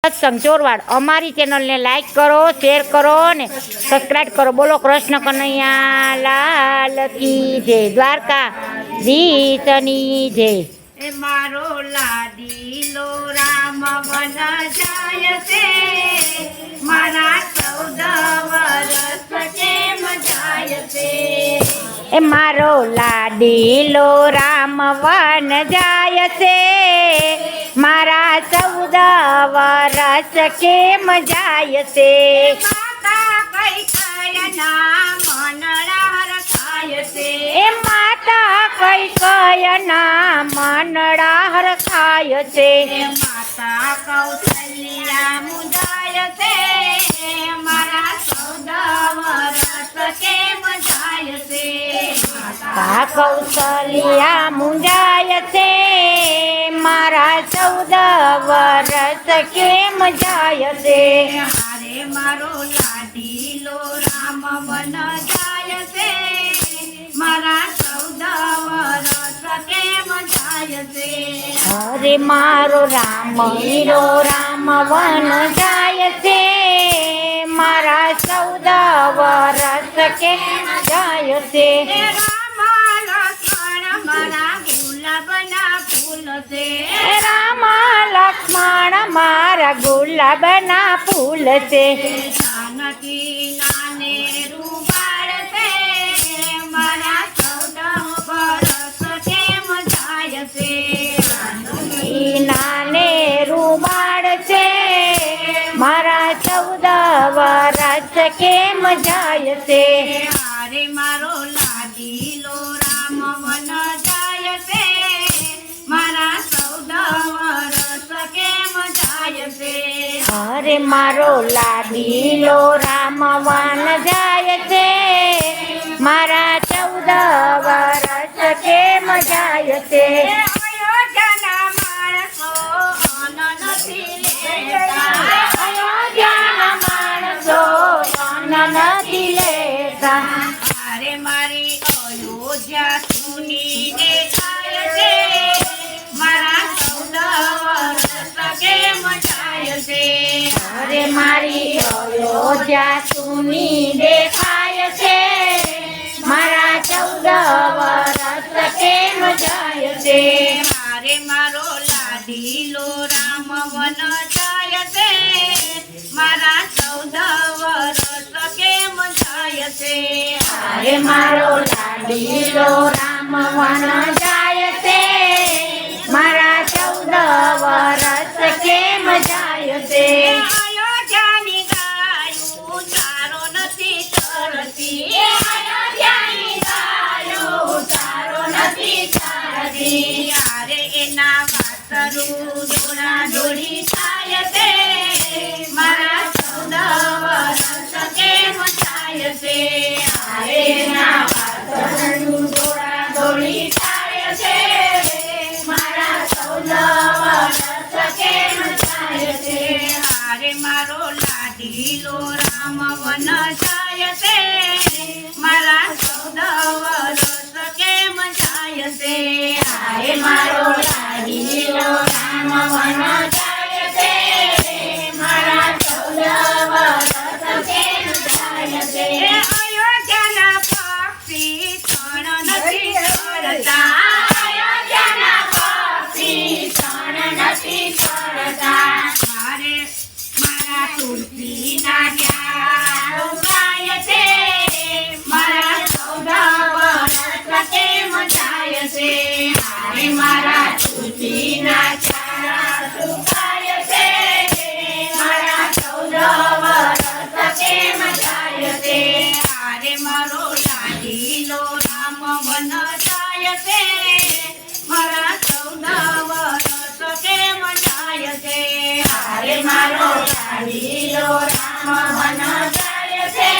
સત્સંગ ચોરવાડ અમારી ચેનલને લાઈક કરો, શેર કરો અને સબસ્ક્રાઈબ કરો। બોલો કૃષ્ણ કનૈયા લાલ કી જય, દ્વારકા દીશની જય। એ મારો લાડીલો રામ વન જાય છે, મારા 14 વર્ષ કેમ જાય છે। એ મારો લાડીલો રામ વન જાય છે, મારા 14 વર્ષ કેમ જાય છે। માતા કઈ કયના મનડા હરખાય છે, એ માતા કઈ કયના મનડા હરખાય છે। માતા કૌશલ્યા મુજાય છે, મારા 14 વર્ષ કેમ જાય છે। આ કૌશલ્યા મુંજાય છે, મારા 14 વર્ષ કેમ જાય છે। હારે મારો લાડીલો રામ વન જાય છે, મારા 14 વર્ષ કેમ જાય છે। અરે મારો રામ હીરો રામ વન જાય છે, મારા 14 વર્ષ કેમ જાય છે। રામ લક્ષ્મણ મારા ગુલાબના ફૂલ છે, રામ લક્ષ્મણ મારા ગુલાબના ફૂલ છે। જાનકી નાને રૂપાળ છે, મારા 14 વર્ષ કેમ જાય છે। ઈ નાને રૂમાળ છે, મારા 14 વર્ષ કેમ જાય છે। હારે મારો લાડીલો રામ વન જાય છે, મારા 14 વર્ષ કેમ જાય છે। અરે મારો લાડીલો રામ વન જાય છે, મારા 14 વર્ષ કેમ જાય છે। અયોધ્યાના માણસો અન્ન નથી લેતા, અયોધ્યાના માણસો અન્ન નથી લેતા। હારે મારી અયોધ્યા સુનીને જાય છે, મારા 14 વર્ષ કેમ જાય છે। અરે મારી અયોધ્યા સુની દેખાય છે, મારા 14 વર્ષ કેમ જાય છે। હારે મારો લાડીલો રામ વન જાય છે, મારા 14 વર્ષ કેમ જાય છે। અરે મારો લાડીલો રામ વન જાય છે, મારા 14 વર્ષ કેમ જાય છે। અયોધ્યાની ગાયો ચારો નથી ચરતી, અયોધ્યાની ગાયો ચારો નથી ચારતી। યારે એના વાસરું દોડા દોડી થાય છે, મારા 14 વર્ષ કેમ જાય છે। એના વાસરનું દોડા દોડી થાય છે, મારા 14 વર્ષ કેમ જાય છે। હારે મારો લાડીલો રામ વન જાય છે, મારા 14 વર્ષ કેમ જાય છે। હાય મારો લાડીલો રામ વન જાય છે, મારા 14 વર્ષ કેમ જાય છે। અયોધ્યાના પક્ષી ક્ષણ નથી કરતા, અયોધ્યાના પક્ષી ક્ષણ નથી કરતા। મારે મારા તુલસીના ક્યાં રોકાય છે, મારા 14 વર્ષ કેમ જાય છે। હાય મારા તુલસીના ચારા સુકાય છે, મારા 14 વર્ષ કેમ જાય છે। હારે મારો લાડીલો રામ વન જાય છે, મારા 14 વર્ષ કેમ જાય છે। હાય મારો લાડીલો રામ વન જાય છે,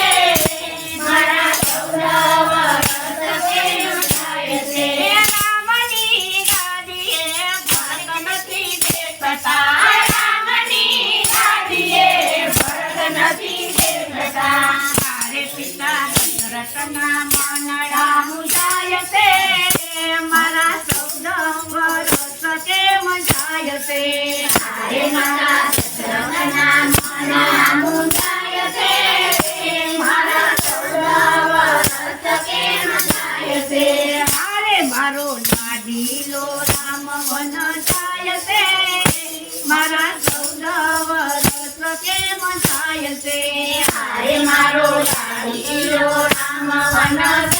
મારા 14 વર્ષ કેમ જાય છે। રામની ગાદીએ ભરત નથી દેખતા, રામની ગાદીએ ભરત નથી દેખતા। હારે પિતા દશરથના મનડા મુજાય છે, મારા 14 વર્ષ કેમ જાય છે। હાય મારા જ્ઞાન